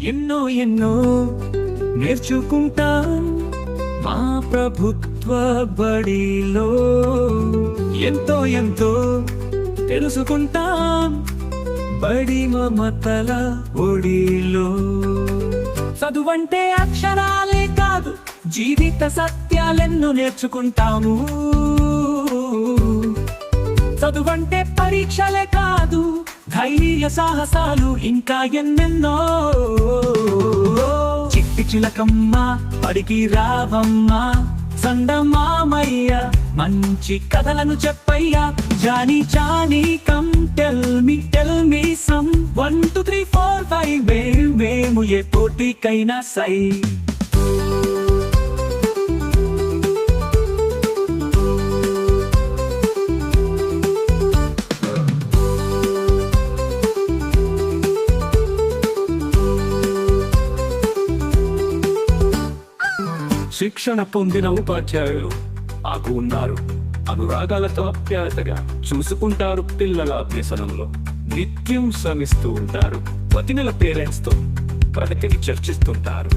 ఎన్నో ఎన్నో నేర్చుకుంటాం మా ప్రభుత్వ బడిలో. ఎంతో ఎంతో తెలుసుకుంటాం బడి మమతల ఒడిలో. చదువంటే అక్షరాలే కాదు, జీవిత సత్యాలెన్నో నేర్చుకుంటాము. చదువంటే పరీక్షలే కాదు, ధైర్య సాహసాలు ఇంకా ఎన్నెన్నో. చిట్టి చిలకమ్మ పడికి రావమ్మా, సందమామయ్య మంచి కథలను చెప్పయ్యా. జానీ చానీ కమ్ టెల్ మీ సమ్ 1 2 3 4 5 మేము ఏ పోటీకైనా సై. శిక్షణ పొందిన ఉపాధ్యాయులు మాకు ఉన్నారు. అనురాగాలతో అప్యాయతగా చూసుకుంటారు పిల్లల అభ్యసనంలో. నిత్యం శ్రమిస్తూ ఉంటారు. వదినల పేరెంట్స్ తో ప్రగతిని చర్చిస్తుంటారు.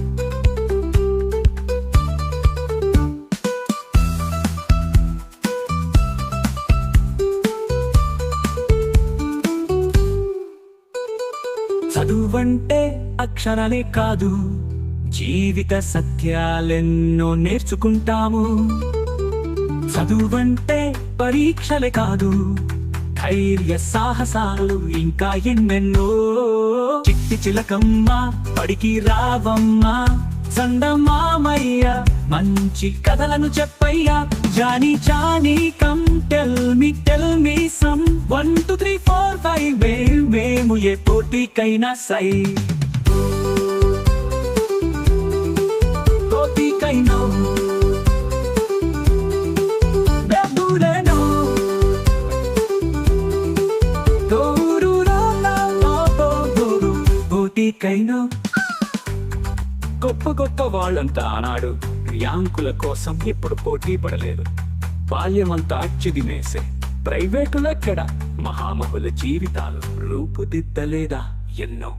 చదువంటే అక్షరాలే కాదు, జీవిత సత్యాలెన్నో నేర్చుకుంటాము. చదువంటే పరీక్షలే కాదు, ధైర్య సాహసాలు ఇంకా ఎన్నెన్నో. చిట్టి చిలకమ్మ పడికి రావమ్మా, సందమామయ్య మంచి కథలను చెప్పయ్యా. జానీ చానీ కమ్ టెల్ మీ సమ్ 1 2 3 4 5 మేము ఏ పోటీకైనా సై. గొప్ప గొప్ప వాళ్ళంతా ఆనాడు ర్యాంకుల కోసం ఇప్పుడు పోటీ పడలేదు. బాల్యమంతా అచ్చిదినేసే ప్రైవేటులెక్కడ మహామహుల జీవితాలు రూపుదిద్దలేదా ఎన్నో.